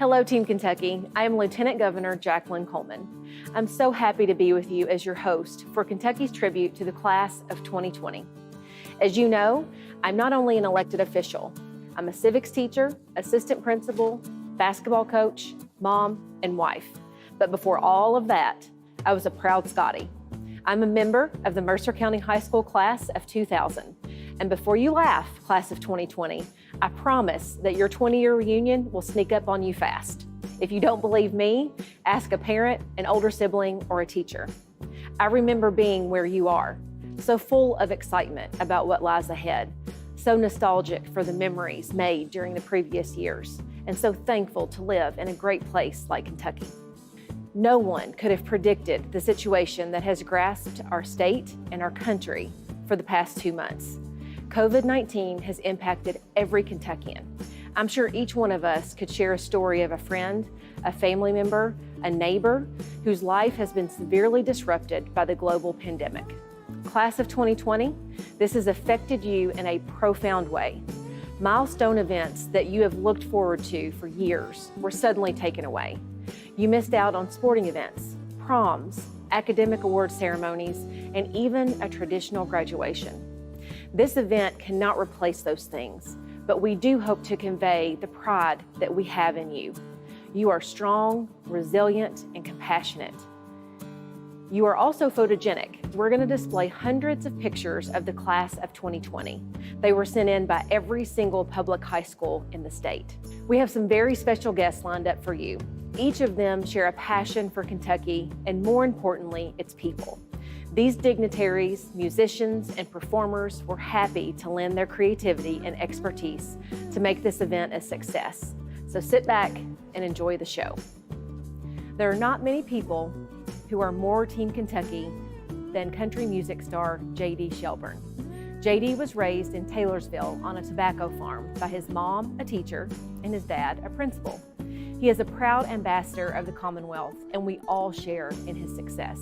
Hello, Team Kentucky. I am Lieutenant Governor Jacqueline Coleman. I'm so happy to be with you as your host for Kentucky's tribute to the class of 2020. As you know, I'm not only an elected official, I'm a civics teacher, assistant principal, basketball coach, mom, and wife. But before all of that, I was a proud Scotty. I'm a member of the Mercer County High School class of 2000. And before you laugh, class of 2020, I promise that your 20-year reunion will sneak up on you fast. If you don't believe me, ask a parent, an older sibling, or a teacher. I remember being where you are, so full of excitement about what lies ahead, so nostalgic for the memories made during the previous years, and so thankful to live in a great place like Kentucky. No one could have predicted the situation that has grasped our state and our country for the past 2 months. COVID-19 has impacted every Kentuckian. I'm sure each one of us could share a story of a friend, a family member, a neighbor whose life has been severely disrupted by the global pandemic. Class of 2020, this has affected you in a profound way. Milestone events that you have looked forward to for years were suddenly taken away. You missed out on sporting events, proms, academic award ceremonies, and even a traditional graduation. This event cannot replace those things, but we do hope to convey the pride that we have in you. You are strong, resilient, and compassionate. You are also photogenic. We're going to display hundreds of pictures of the class of 2020. They were sent in by every single public high school in the state. We have some very special guests lined up for you. Each of them share a passion for Kentucky and, more importantly, its people. These dignitaries, musicians, and performers were happy to lend their creativity and expertise to make this event a success. So sit back and enjoy the show. There are not many people who are more Team Kentucky than country music star J.D. Shelburne. J.D. was raised in Taylorsville on a tobacco farm by his mom, a teacher, and his dad, a principal. He is a proud ambassador of the Commonwealth, and we all share in his success.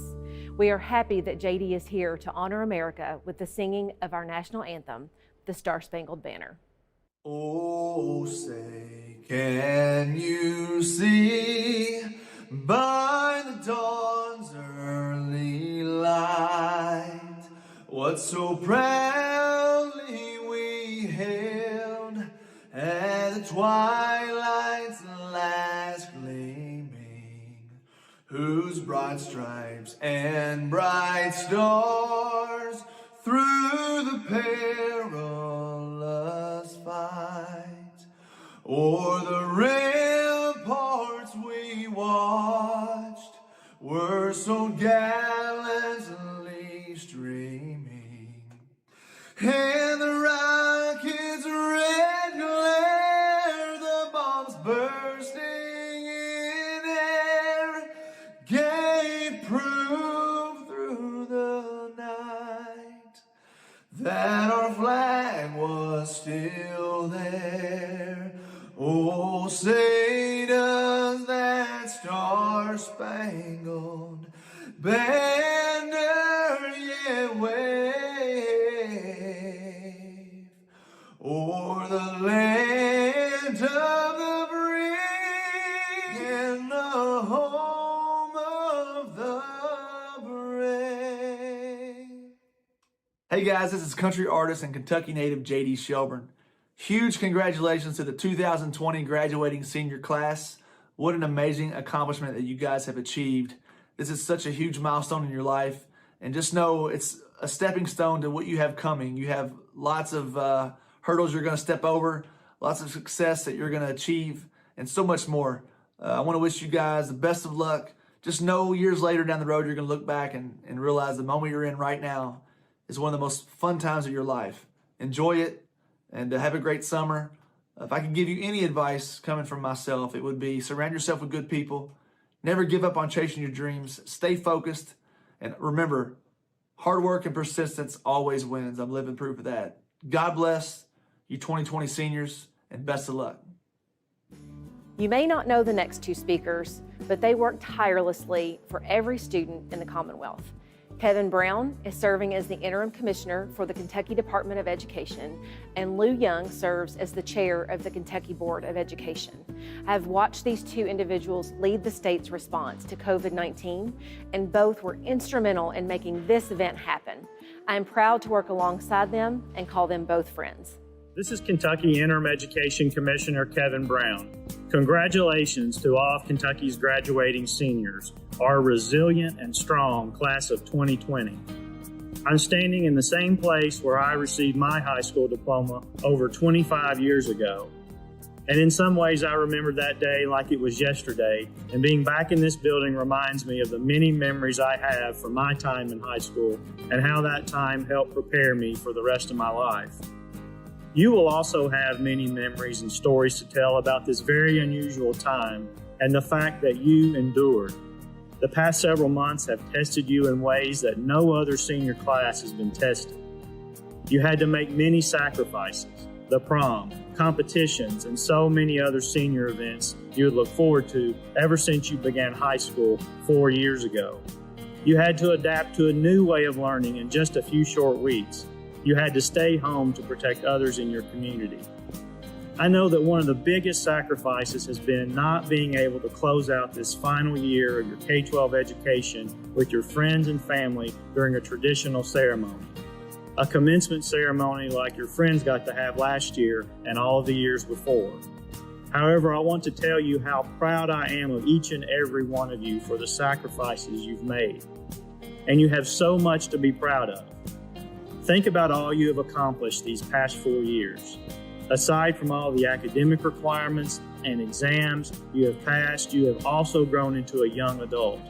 We are happy that J.D. is here to honor America with the singing of our national anthem, the Star-Spangled Banner. Oh, say, can you see by the dawn's early light what so proudly we hailed at the twilight's last gleaming, whose broad stripes and bright stars through the perilous fight o'er the ramparts we watched were so gallantly streaming, and the rocket's red glare, the bombs bursting in air, gave proof through the night that our flag was still there. Oh, say does that star-spangled banner yet wave o'er the land of the free and the home of the brave. Hey guys, this is country artist and Kentucky native J.D. Shelburne. Huge congratulations to the 2020 graduating senior class. What an amazing accomplishment that you guys have achieved. This is such a huge milestone in your life, and just know it's a stepping stone to what you have coming. You have lots of hurdles you're going to step over, lots of success that you're going to achieve, and so much more. I want to wish you guys the best of luck. Just know years later down the road, you're going to look back and realize the moment you're in right now is one of the most fun times of your life. Enjoy it, and have a great summer. If I could give you any advice coming from myself, it would be surround yourself with good people. Never give up on chasing your dreams. Stay focused. And remember, hard work and persistence always wins. I'm living proof of that. God bless you 2020 seniors, and best of luck. You may not know the next two speakers, but they work tirelessly for every student in the Commonwealth. Kevin Brown is serving as the interim commissioner for the Kentucky Department of Education, and Lou Young serves as the chair of the Kentucky Board of Education. I've watched these two individuals lead the state's response to COVID-19, and both were instrumental in making this event happen. I am proud to work alongside them and call them both friends. This is Kentucky Interim Education Commissioner Kevin Brown. Congratulations to all of Kentucky's graduating seniors, our resilient and strong class of 2020. I'm standing in the same place where I received my high school diploma over 25 years ago. And in some ways, I remember that day like it was yesterday, and being back in this building reminds me of the many memories I have from my time in high school and how that time helped prepare me for the rest of my life. You will also have many memories and stories to tell about this very unusual time and the fact that you endured. The past several months have tested you in ways that no other senior class has been tested. You had to make many sacrifices, the prom, competitions, and so many other senior events you would look forward to ever since you began high school 4 years ago. You had to adapt to a new way of learning in just a few short weeks. You had to stay home to protect others in your community. I know that one of the biggest sacrifices has been not being able to close out this final year of your K-12 education with your friends and family during a traditional ceremony. A commencement ceremony like your friends got to have last year and all of the years before. However, I want to tell you how proud I am of each and every one of you for the sacrifices you've made. And you have so much to be proud of. Think about all you have accomplished these past 4 years. Aside from all the academic requirements and exams you have passed, you have also grown into a young adult.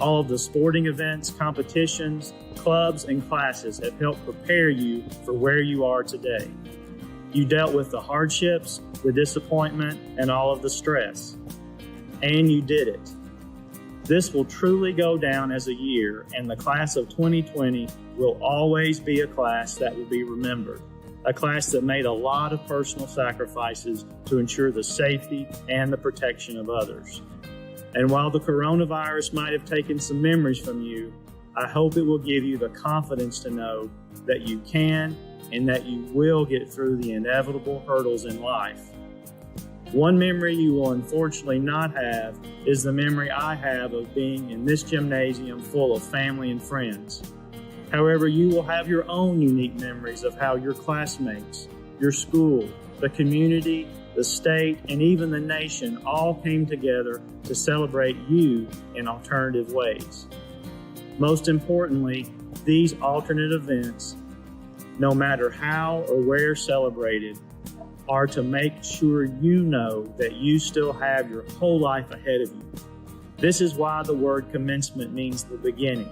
All of the sporting events, competitions, clubs, and classes have helped prepare you for where you are today. You dealt with the hardships, the disappointment, and all of the stress. And you did it. This will truly go down as a year, and the class of 2020 will always be a class that will be remembered. A class that made a lot of personal sacrifices to ensure the safety and the protection of others. And while the coronavirus might have taken some memories from you, I hope it will give you the confidence to know that you can and that you will get through the inevitable hurdles in life. One memory you will unfortunately not have is the memory I have of being in this gymnasium full of family and friends. However, you will have your own unique memories of how your classmates, your school, the community, the state, and even the nation all came together to celebrate you in alternative ways. Most importantly, these alternate events, no matter how or where celebrated, are to make sure you know that you still have your whole life ahead of you. This is why the word commencement means the beginning.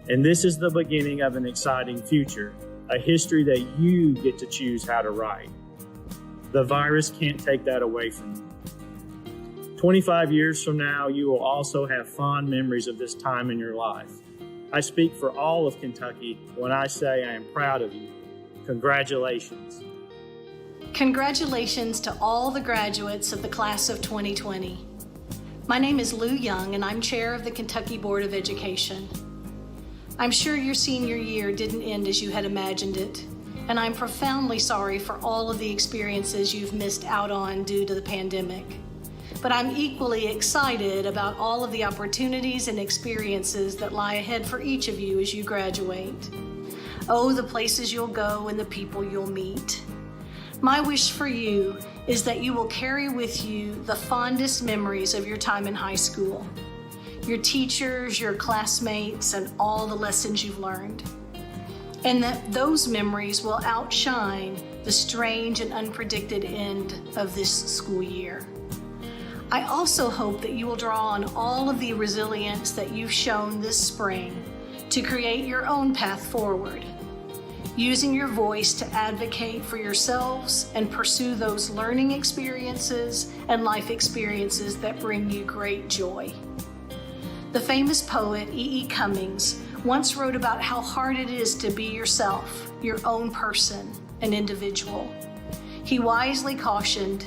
And this is the beginning of an exciting future, a history that you get to choose how to write. The virus can't take that away from you. 25 years from now, you will also have fond memories of this time in your life. I speak for all of Kentucky when I say I am proud of you. Congratulations. Congratulations to all the graduates of the class of 2020. My name is Lou Young, and I'm chair of the Kentucky Board of Education. I'm sure your senior year didn't end as you had imagined it, and I'm profoundly sorry for all of the experiences you've missed out on due to the pandemic. But I'm equally excited about all of the opportunities and experiences that lie ahead for each of you as you graduate. Oh, the places you'll go and the people you'll meet. My wish for you is that you will carry with you the fondest memories of your time in high school, your teachers, your classmates, and all the lessons you've learned. And that those memories will outshine the strange and unpredicted end of this school year. I also hope that you will draw on all of the resilience that you've shown this spring to create your own path forward, using your voice to advocate for yourselves and pursue those learning experiences and life experiences that bring you great joy. The famous poet E.E. Cummings once wrote about how hard it is to be yourself, your own person, an individual. He wisely cautioned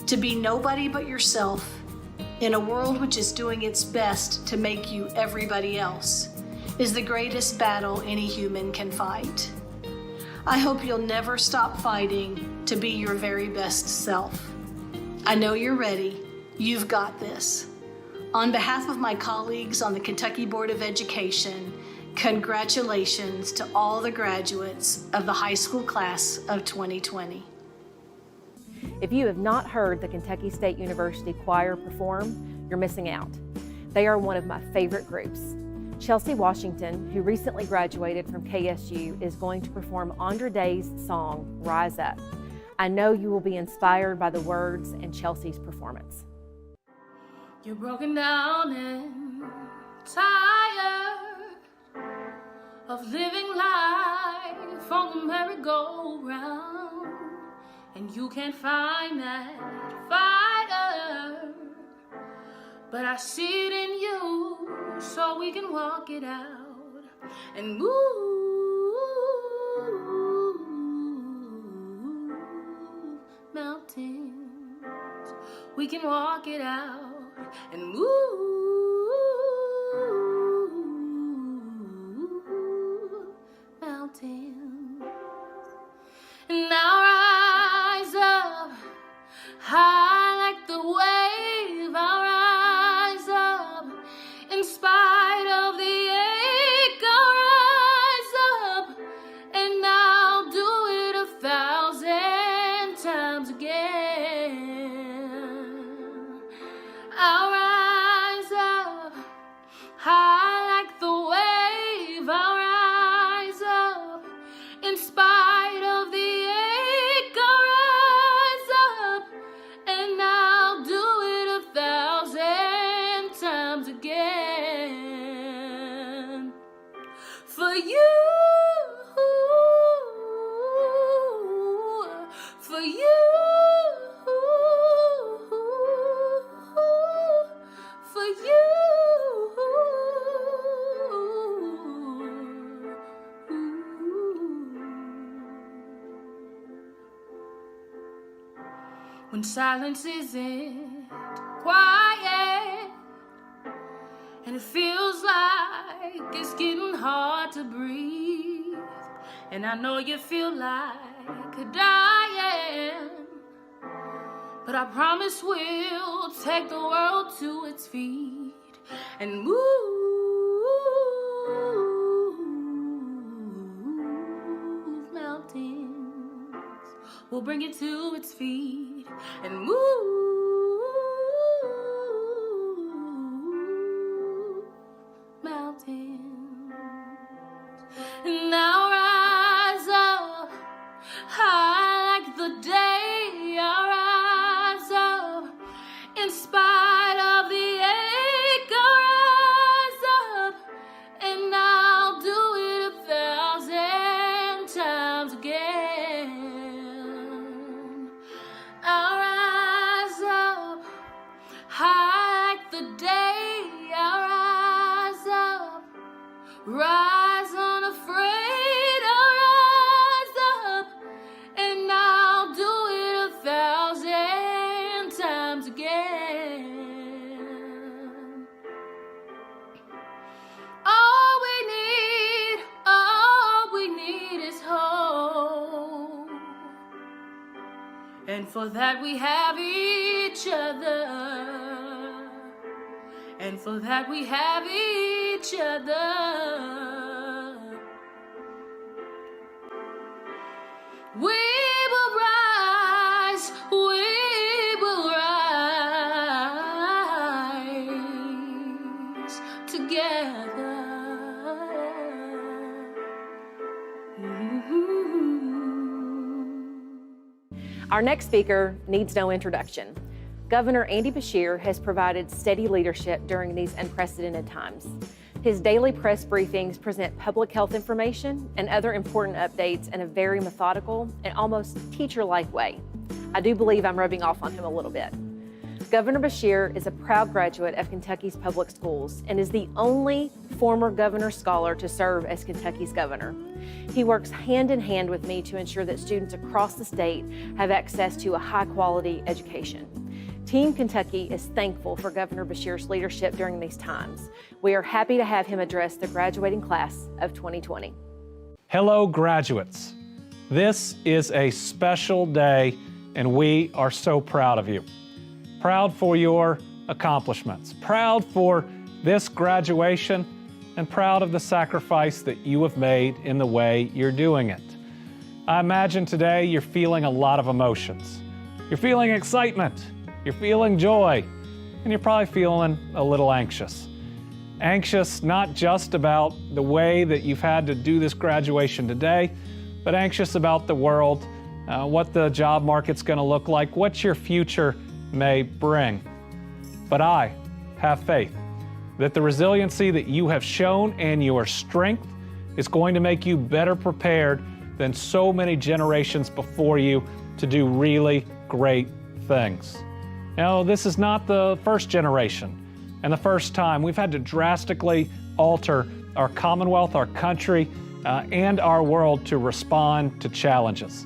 to be nobody but yourself in a world which is doing its best to make you everybody else. is the greatest battle any human can fight. I hope you'll never stop fighting to be your very best self. I know you're ready. You've got this. On behalf of my colleagues on the Kentucky Board of Education, congratulations to all the graduates of the high school class of 2020. If you have not heard the Kentucky State University Choir perform, you're missing out. They are one of my favorite groups. Chelsea Washington, who recently graduated from KSU, is going to perform Andra Day's song, Rise Up. I know you will be inspired by the words and Chelsea's performance. You're broken down and tired of living life on the merry-go-round, and you can't find that fighter, but I see it in you, so we can walk it out and move mountains. We can walk it out and move mountains. And now rise up high like the wave. I'll rise up in spite of the ache. I'll rise up and I'll do it 1,000 times again. I'll rise up high like the wave. I'll rise up in spite of the ache. I'll rise up and I'll do it 1,000 times again. For you, for you, for you. When silence isn't quiet and it feels like it's getting hard to breathe, and I know you feel like dying, but I promise we'll take the world to its feet and move mountains. We'll bring it to its feet and move mountains. And now rise up high like the day. I'll rise up in spite of the ache. I'll rise up and I'll do it 1,000 times again. I'll rise up high like the day. I'll rise up, rise unafraid. I'll rise up and I'll do it 1,000 times again. All we need is hope. And for that we have each other. And for that we have each other. We will rise, we will rise together. Our next speaker needs no introduction. Governor Andy Beshear has provided steady leadership during these unprecedented times. His daily press briefings present public health information and other important updates in a very methodical and almost teacher-like way. I do believe I'm rubbing off on him a little bit. Governor Beshear is a proud graduate of Kentucky's public schools and is the only former governor scholar to serve as Kentucky's governor. He works hand in hand with me to ensure that students across the state have access to a high-quality education. Team Kentucky is thankful for Governor Beshear's leadership during these times. We are happy to have him address the graduating class of 2020. Hello, graduates. This is a special day, and we are so proud of you. Proud for your accomplishments, proud for this graduation, and proud of the sacrifice that you have made in the way you're doing it. I imagine today you're feeling a lot of emotions. You're feeling excitement, you're feeling joy, and you're probably feeling a little anxious. Anxious not just about the way that you've had to do this graduation today, but anxious about the world, what the job market's going to look like, what your future may bring. But I have faith that the resiliency that you have shown and your strength is going to make you better prepared than so many generations before you to do really great things. Now, this is not the first generation and the first time we've had to drastically alter our Commonwealth, our country, and our world to respond to challenges.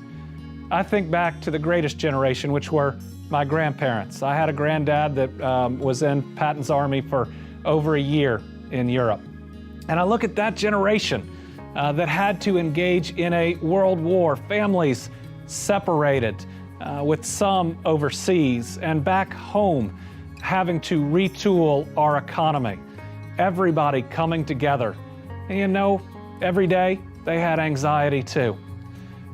I think back to the greatest generation, which were my grandparents. I had a granddad that was in Patton's Army for over a year in Europe. And I look at that generation that had to engage in a world war, families separated, with some overseas, and back home having to retool our economy. Everybody coming together. And you know, every day they had anxiety too.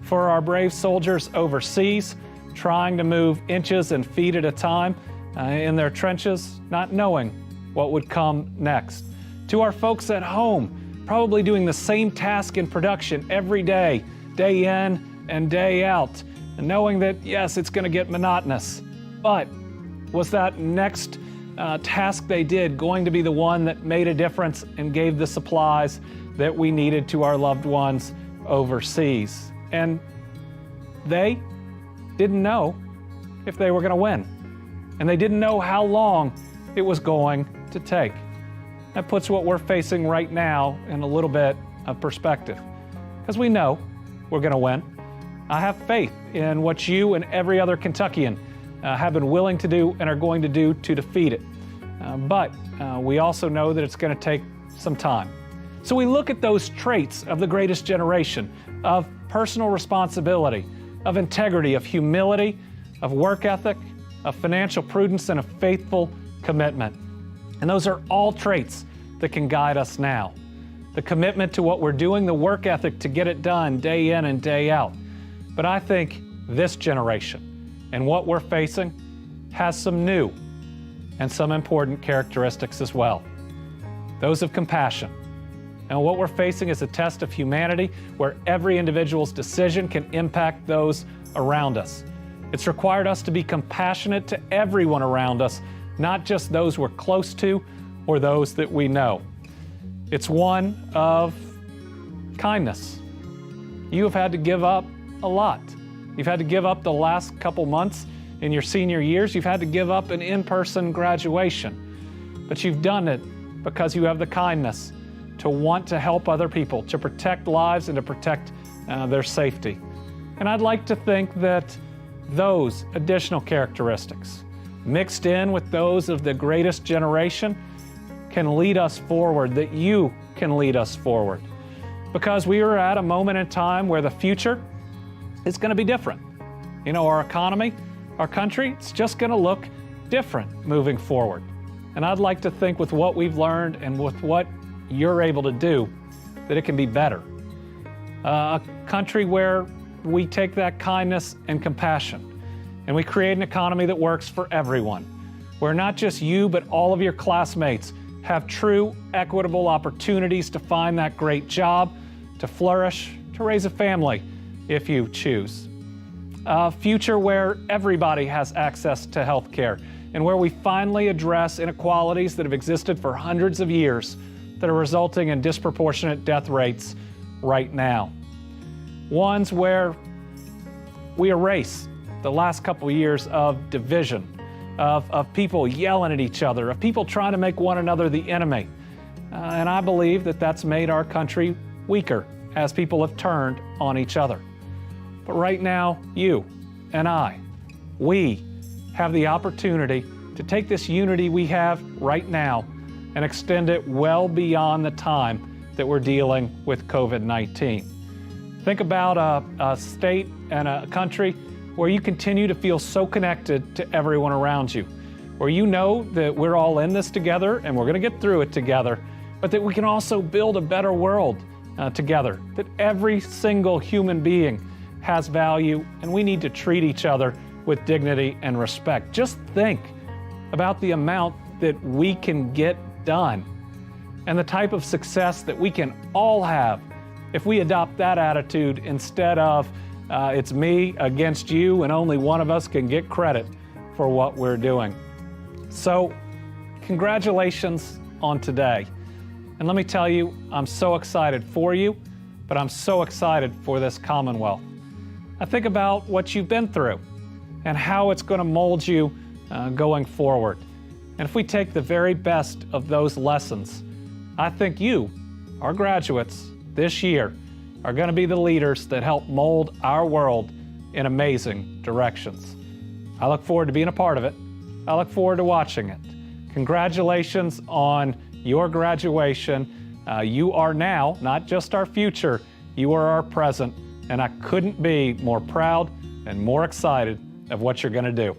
For our brave soldiers overseas, trying to move inches and feet at a time in their trenches, not knowing what would come next. To our folks at home, probably doing the same task in production every day, day in and day out, and knowing that, yes, it's going to get monotonous, but was that next task they did going to be the one that made a difference and gave the supplies that we needed to our loved ones overseas? And they didn't know if they were going to win, and they didn't know how long it was going to take. That puts what we're facing right now in a little bit of perspective, because we know we're going to win. I have faith in what you and every other Kentuckian have been willing to do and are going to do to defeat it. But we also know that it's going to take some time. So we look at those traits of the greatest generation, of personal responsibility, of integrity, of humility, of work ethic, of financial prudence, and a faithful commitment. And those are all traits that can guide us now. The commitment to what we're doing, the work ethic to get it done day in and day out. But I think this generation and what we're facing has some new and some important characteristics as well. Those of compassion. And what we're facing is a test of humanity where every individual's decision can impact those around us. It's required us to be compassionate to everyone around us, not just those we're close to or those that we know. It's one of kindness. You have had to give up a lot. You've had to give up the last couple months in your senior years. You've had to give up an in-person graduation. But you've done it because you have the kindness to want to help other people, to protect lives and to protect their safety. And I'd like to think that those additional characteristics, mixed in with those of the greatest generation, can lead us forward, that you can lead us forward. Because we are at a moment in time where the future is going to be different. You know, our economy, our country, it's just going to look different moving forward. And I'd like to think with what we've learned and with what you're able to do, that it can be better. A country where we take that kindness and compassion and we create an economy that works for everyone, where not just you, but all of your classmates have true equitable opportunities to find that great job, to flourish, to raise a family if you choose. A future where everybody has access to health care and where we finally address inequalities that have existed for hundreds of years that are resulting in disproportionate death rates right now. Ones where we erase the last couple of years of division, of people yelling at each other, of people trying to make one another the enemy. And I believe that that's made our country weaker as people have turned on each other. But right now, you and I, we have the opportunity to take this unity we have right now and extend it well beyond the time that we're dealing with COVID-19. Think about a state and a country where you continue to feel so connected to everyone around you, where you know that we're all in this together and we're going to get through it together, but that we can also build a better world together, that every single human being has value and we need to treat each other with dignity and respect. Just think about the amount that we can get done and the type of success that we can all have if we adopt that attitude instead of it's me against you and only one of us can get credit for what we're doing. So, congratulations on today. And let me tell you, I'm so excited for you, but I'm so excited for this Commonwealth. I think about what you've been through and how it's going to mold you going forward. And if we take the very best of those lessons, I think you, our graduates this year, are going to be the leaders that help mold our world in amazing directions. I look forward to being a part of it. I look forward to watching it. Congratulations on your graduation. You are now not just our future, you are our present, and I couldn't be more proud and more excited of what you're going to do.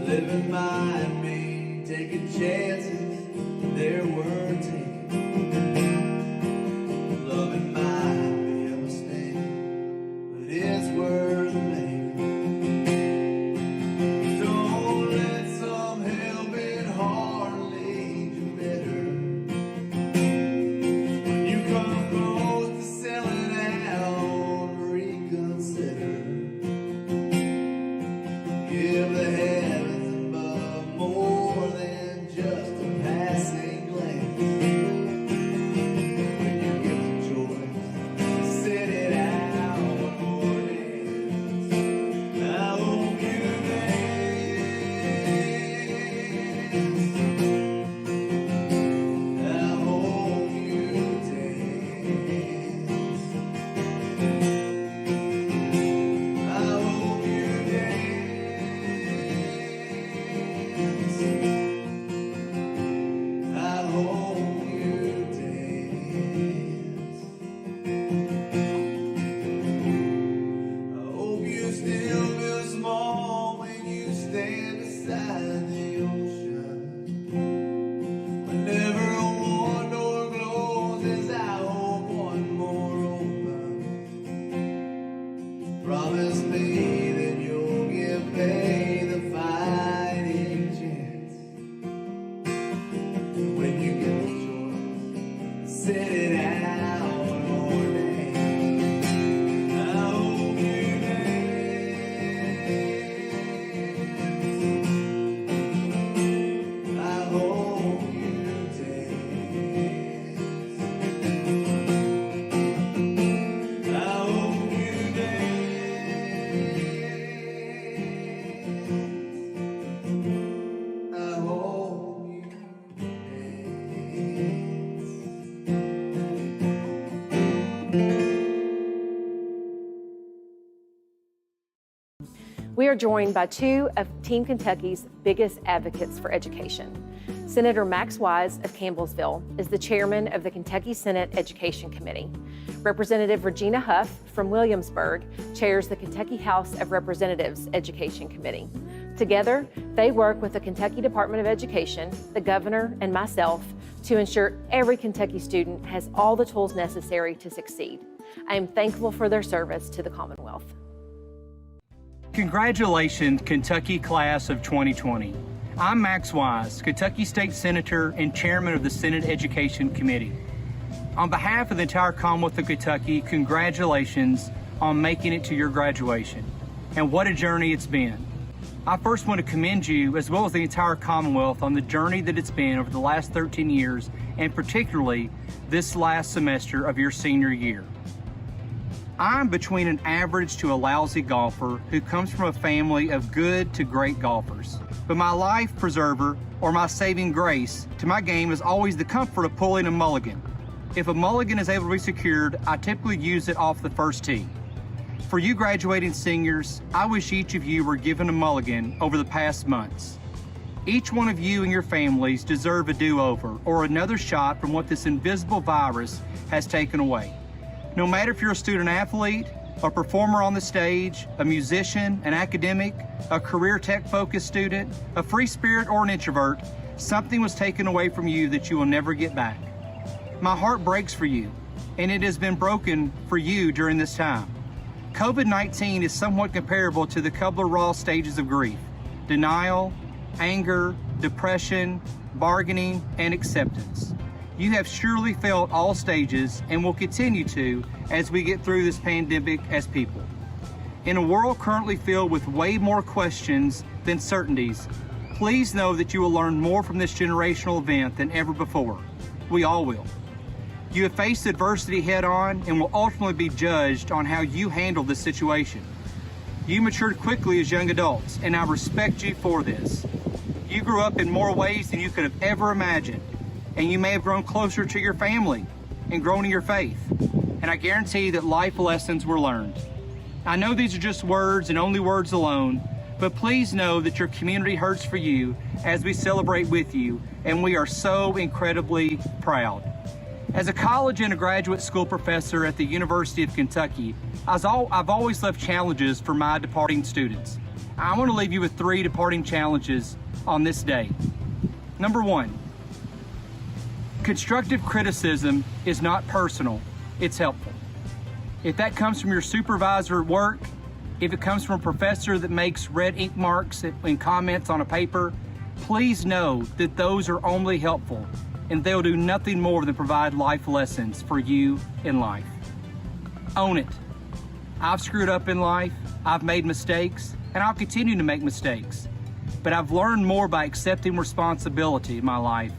Living mind me, taking chances, they're worth taking. Loving might be a mistake, but it's worth making. Don't let some hell-bent heart lead you better. When you come close to selling out, reconsider. Give the heavens above more than just a we are joined by two of Team Kentucky's biggest advocates for education. Senator Max Wise of Campbellsville is the chairman of the Kentucky Senate Education Committee. Representative Regina Ha from Williamsburg chairs the Kentucky House of Representatives Education Committee. Together, they work with the Kentucky Department of Education, the governor, and myself to ensure every Kentucky student has all the tools necessary to succeed. I am thankful for their service to the Commonwealth. Congratulations, Kentucky Class of 2020. I'm Max Wise, Kentucky State Senator and Chairman of the Senate Education Committee. On behalf of the entire Commonwealth of Kentucky, congratulations on making it to your graduation. And what a journey it's been. I first want to commend you, as well as the entire Commonwealth, on the journey that it's been over the last 13 years, and particularly this last semester of your senior year. I'm between an average to a lousy golfer who comes from a family of good to great golfers. But my life preserver, or my saving grace, to my game is always the comfort of pulling a mulligan. If a mulligan is able to be secured, I typically use it off the first tee. For you graduating seniors, I wish each of you were given a mulligan over the past months. Each one of you and your families deserve a do-over or another shot from what this invisible virus has taken away. No matter if you're a student athlete, a performer on the stage, a musician, an academic, a career tech-focused student, a free spirit, or an introvert, something was taken away from you that you will never get back. My heart breaks for you, and it has been broken for you during this time. COVID-19 is somewhat comparable to the Kubler-Ross stages of grief: denial, anger, depression, bargaining, and acceptance. You have surely felt all stages and will continue to as we get through this pandemic as people. In a world currently filled with way more questions than certainties, please know that you will learn more from this generational event than ever before. We all will. You have faced adversity head on and will ultimately be judged on how you handle this situation. You matured quickly as young adults, and I respect you for this. You grew up in more ways than you could have ever imagined, and you may have grown closer to your family and grown in your faith. And I guarantee that life lessons were learned. I know these are just words and only words alone, but please know that your community hurts for you as we celebrate with you, and we are so incredibly proud. As a college and a graduate school professor at the University of Kentucky, I've always left challenges for my departing students. I want to leave you with 3 departing challenges on this day. Number 1, constructive criticism is not personal, it's helpful. If that comes from your supervisor at work, if it comes from a professor that makes red ink marks and comments on a paper, please know that those are only helpful, and they'll do nothing more than provide life lessons for you in life. Own it. I've screwed up in life, I've made mistakes, and I'll continue to make mistakes. But I've learned more by accepting responsibility in my life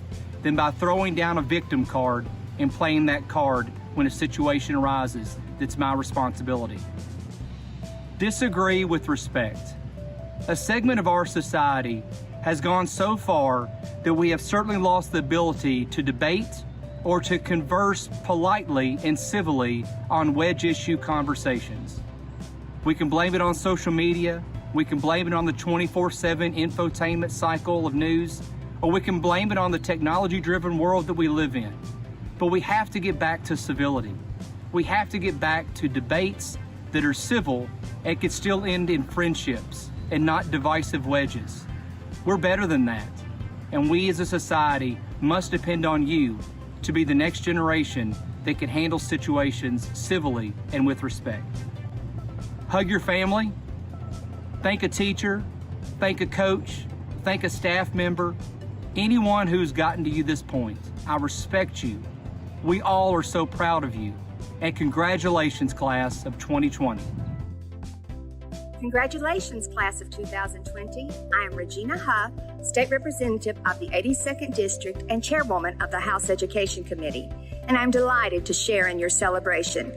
than by throwing down a victim card and playing that card when a situation arises that's my responsibility. Disagree with respect. A segment of our society has gone so far that we have certainly lost the ability to debate or to converse politely and civilly on wedge issue conversations. We can blame it on social media, we can blame it on the 24/7 infotainment cycle of news, or we can blame it on the technology-driven world that we live in. But we have to get back to civility. We have to get back to debates that are civil and can still end in friendships and not divisive wedges. We're better than that, and we as a society must depend on you to be the next generation that can handle situations civilly and with respect. Hug your family, thank a teacher, thank a coach, thank a staff member, anyone who's gotten to you this point. I respect you. We all are so proud of you, and congratulations, class of 2020. Congratulations, class of 2020. I am Regina Ha, State Representative of the 82nd District and Chairwoman of the House Education Committee, and I'm delighted to share in your celebration.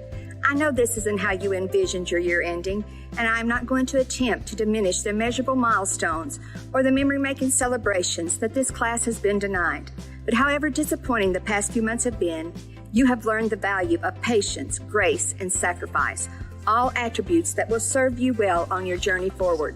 I know this isn't how you envisioned your year ending, and I'm not going to attempt to diminish the measurable milestones or the memory-making celebrations that this class has been denied. But however disappointing the past few months have been, you have learned the value of patience, grace, and sacrifice, all attributes that will serve you well on your journey forward.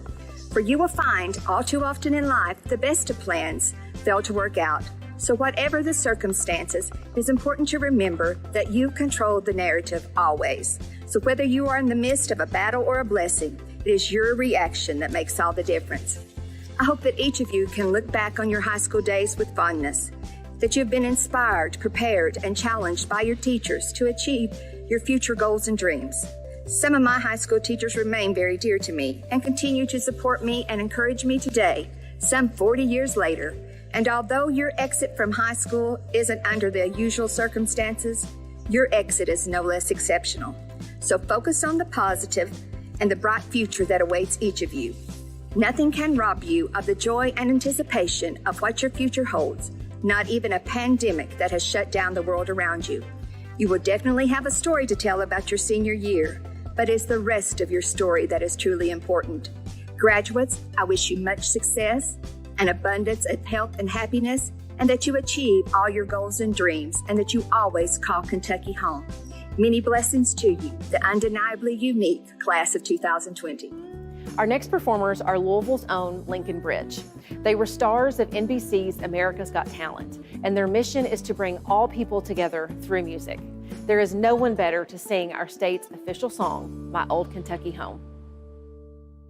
For you will find, all too often in life, the best of plans fail to work out. So whatever the circumstances, it is important to remember that you control the narrative always. So whether you are in the midst of a battle or a blessing, it is your reaction that makes all the difference. I hope that each of you can look back on your high school days with fondness, that you've been inspired, prepared, and challenged by your teachers to achieve your future goals and dreams. Some of my high school teachers remain very dear to me and continue to support me and encourage me today, some 40 years later. And although your exit from high school isn't under the usual circumstances, your exit is no less exceptional. So focus on the positive and the bright future that awaits each of you. Nothing can rob you of the joy and anticipation of what your future holds, not even a pandemic that has shut down the world around you. You will definitely have a story to tell about your senior year, but it's the rest of your story that is truly important. Graduates, I wish you much success, an abundance of health and happiness, and that you achieve all your goals and dreams, and that you always call Kentucky home. Many blessings to you, the undeniably unique class of 2020. Our next performers are Louisville's own Lincoln Bridge. They were stars of NBC's America's Got Talent, and their mission is to bring all people together through music. There is no one better to sing our state's official song, My Old Kentucky Home.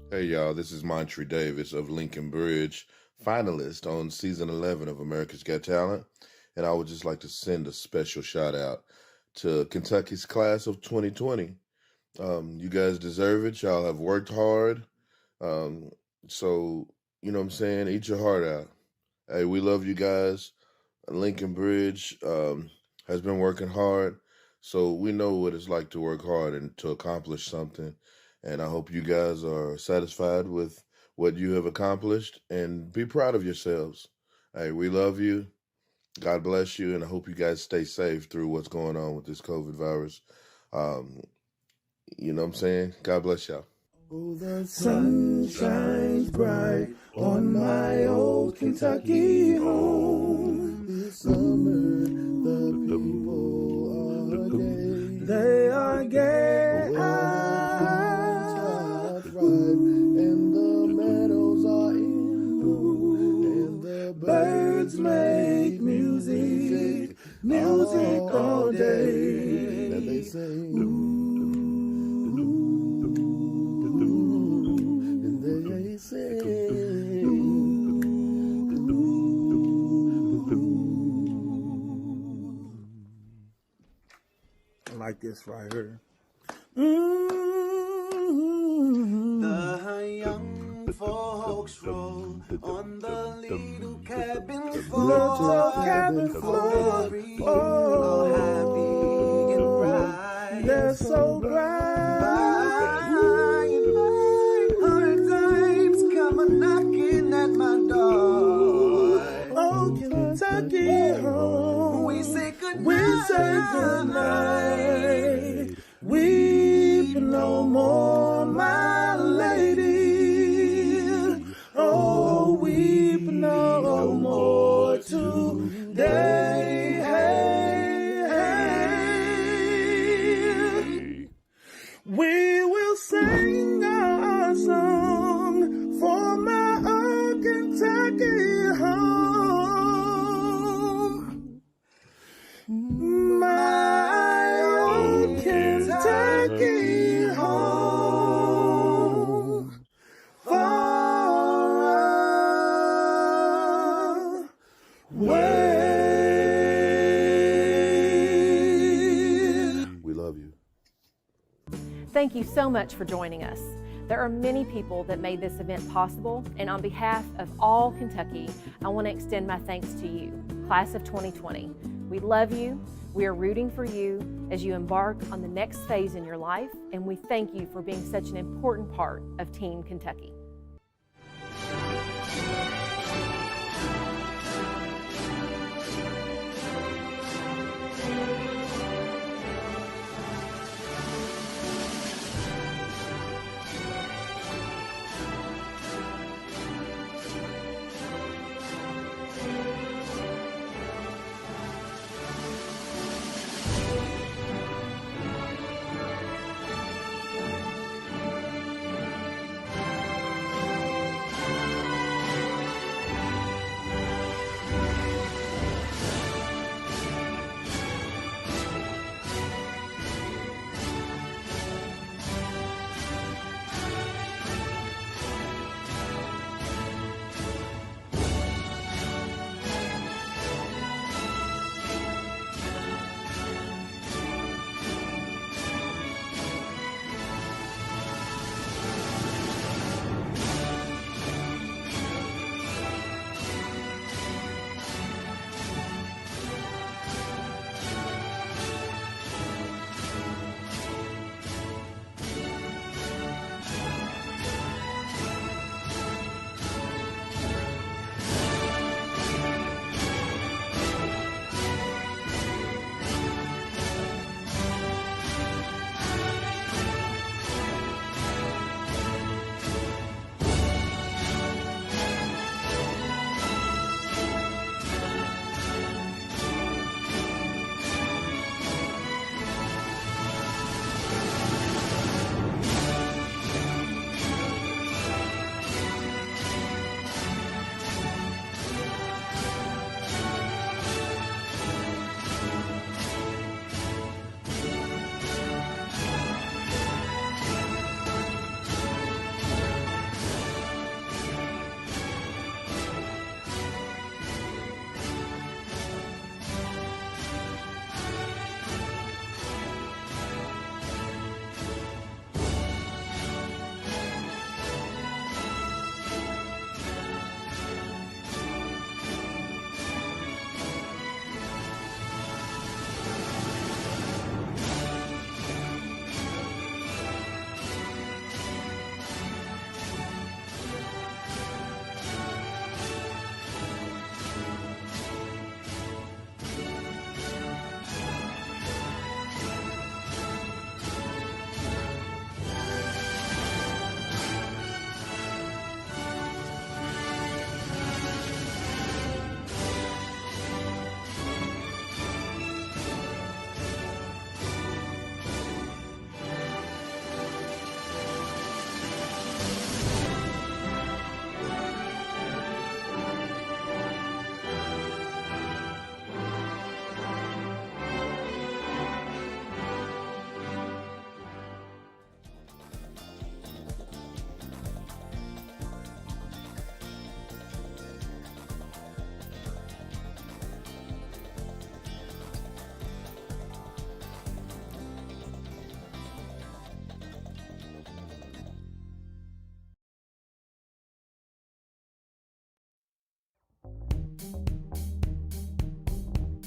Hey y'all, this is Mantri Davis of Lincoln Bridge, finalist on season 11 of America's Got Talent. And I would just like to send a special shout out to Kentucky's class of 2020. You guys deserve it. Y'all have worked hard. So, you know what I'm saying? Eat your heart out. Hey, we love you guys. Lincoln Bridge has been working hard. So we know what it's like to work hard and to accomplish something. And I hope you guys are satisfied with what you have accomplished and be proud of yourselves. Hey, we love you. God bless you. And I hope you guys stay safe through what's going on with this COVID virus. You know what I'm saying? God bless y'all. Oh, the sun shines bright on my old Kentucky home. This summer, the people are gay. They are gay. And the meadows are in bloom. And the birds make music all day. And they say, like this right here. The young folks roll on the little cabin floor. All happy and bright. They're so bright. Hard times come a knocking at my door. Oh, Kentucky home. We say goodnight. We say goodnight. Weep no more, my lady. Oh, weep no more today. Hey, hey. We will sing our song for my old Kentucky home. My old Kentucky home. Far away. We love you. Thank you so much for joining us. There are many people that made this event possible, and on behalf of all Kentucky, I want to extend my thanks to you, class of 2020. We love you. We are rooting for you as you embark on the next phase in your life, and we thank you for being such an important part of Team Kentucky.